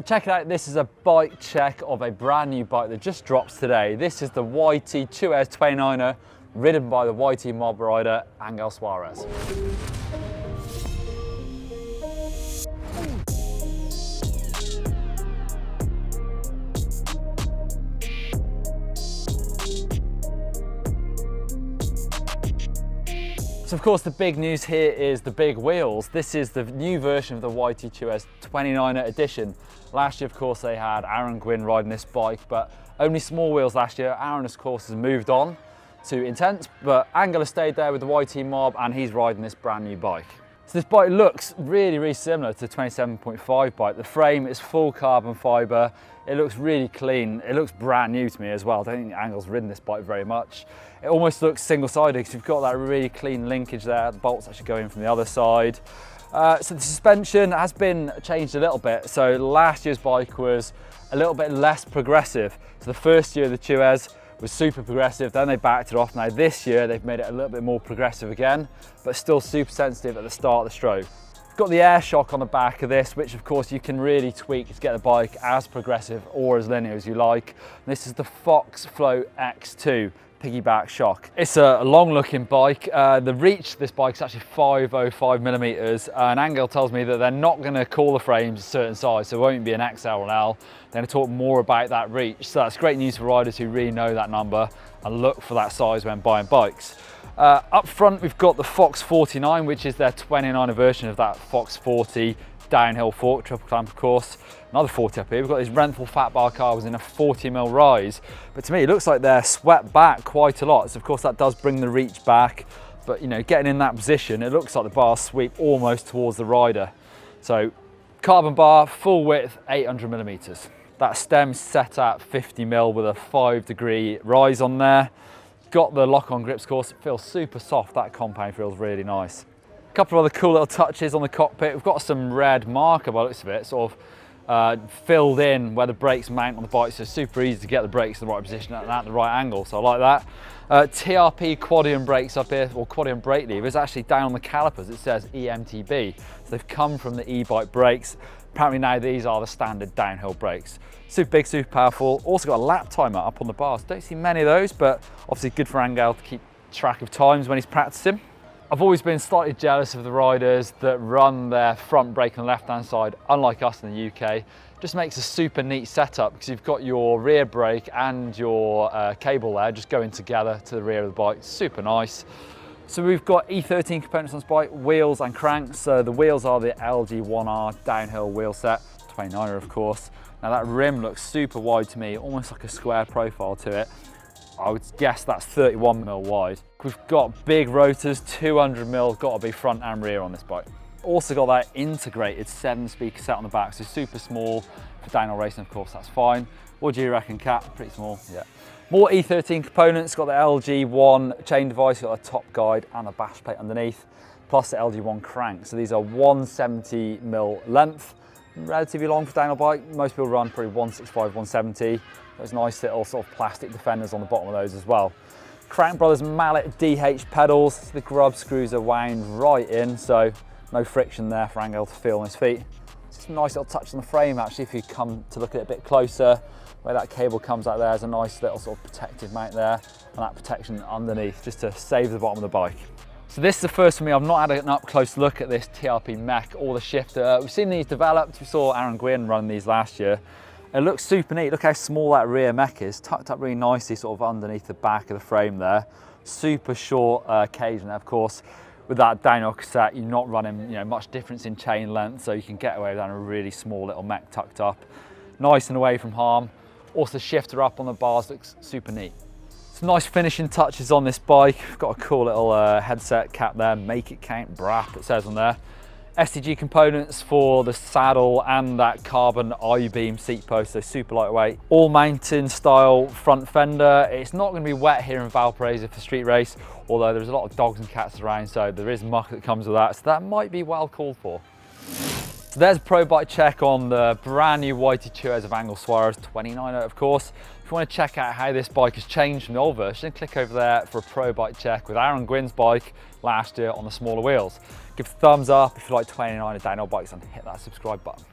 Check it out, this is a bike check of a brand new bike that just drops today. This is the YT Tues 29er, ridden by the YT mob rider Angel Suarez. So of course the big news here is the big wheels. This is the new version of the YT Tues 29er edition. Last year of course they had Aaron Gwynn riding this bike, but only small wheels last year. Aaron of course has moved on to Intense, but Angel has stayed there with the YT mob and he's riding this brand new bike. So this bike looks really similar to the 27.5 bike. The frame is full carbon fibre. It looks really clean. It looks brand new to me as well. I don't think Angel's ridden this bike very much. It almost looks single-sided because you've got that really clean linkage there. The bolts actually go in from the other side. So the suspension has been changed a little bit. So last year's bike was a little bit less progressive. So the first year the Tues was super progressive, then they backed it off. Now this year they've made it a little bit more progressive again, but still super sensitive at the start of the stroke. Got the air shock on the back of this, which of course you can really tweak to get the bike as progressive or as linear as you like. This is the Fox Flow X2 piggyback shock. It's a long looking bike. The reach of this bike is actually 505 millimeters, and Angel tells me that they're not going to call the frames a certain size, so it won't be an XL or an L. They're going to talk more about that reach, so that's great news for riders who really know that number and look for that size when buying bikes. Up front we've got the Fox 49, which is their 29er version of that Fox 40 downhill fork, triple clamp of course. Another 40 up here, we've got these Renthal Fatbar Carbons in a 40mm rise, but to me it looks like they're swept back quite a lot, so of course that does bring the reach back, but you know, getting in that position, it looks like the bars sweep almost towards the rider. So carbon bar, full width, 800mm. That stem's set at 50mm with a 5-degree rise on there. Got the lock-on grips, of course, it feels super soft, that compound feels really nice. A couple of other cool little touches on the cockpit. We've got some red marker by the looks of it, sort of filled in where the brakes mount on the bike, so it's super easy to get the brakes in the right position and at the right angle, so I like that. TRP Quadiem brakes up here, or Quadiem brake levers, actually down on the calipers it says EMTB, so they've come from the e-bike brakes. Apparently now these are the standard downhill brakes. Super big, super powerful. Also got a lap timer up on the bars. Don't see many of those, but obviously good for Angel to keep track of times when he's practicing. I've always been slightly jealous of the riders that run their front brake on the left-hand side, unlike us in the UK. Just makes a super neat setup because you've got your rear brake and your cable there just going together to the rear of the bike. Super nice. So we've got E13 components on this bike, wheels and cranks. So the wheels are the LG1R downhill wheel set, 29er of course. Now that rim looks super wide to me, almost like a square profile to it. I would guess that's 31mm wide. We've got big rotors, 200mm, got to be front and rear on this bike. Also got that integrated 7-speed cassette on the back, so super small for downhill racing, of course, that's fine. What do you reckon, Cat? Pretty small, yeah. More E13 components, got the LG1 chain device, got a top guide and a bash plate underneath, plus the LG1 crank. So these are 170mm length, relatively long for downhill bike. Most people run probably 165, 170. There's nice little sort of plastic defenders on the bottom of those as well. Crankbrothers mallet DH pedals, the grub screws are wound right in, so no friction there for Angel to feel on his feet. Just a nice little touch on the frame actually, if you come to look at it a bit closer, where that cable comes out there's a nice little sort of protective mount there, and that protection underneath just to save the bottom of the bike. So this is the first for me, I've not had an up close look at this TRP Mech or the shifter. We've seen these developed, we saw Aaron Gwynn run these last year. It looks super neat, look how small that rear mech is, tucked up really nicely sort of underneath the back of the frame there. Super short cage, and of course with that downhill cassette you're not running much difference in chain length, so you can get away with that in a really small little mech tucked up. Nice and away from harm. Also shifter up on the bars, looks super neat. Some nice finishing touches on this bike. We've got a cool little headset cap there, make it count, brap it says on there. STG components for the saddle and that carbon I-beam seat post, so super lightweight. All mountain style front fender. It's not going to be wet here in Valparaiso for street race, although there's a lot of dogs and cats around, so there is muck that comes with that, so that might be well called for. So there's a pro bike check on the brand new YT Tues of Angel Suarez 29er, of course. If you want to check out how this bike has changed from the old version, click over there for a pro bike check with Aaron Gwynn's bike last year on the smaller wheels. Give a thumbs up if you like 29er downhill bikes and hit that subscribe button.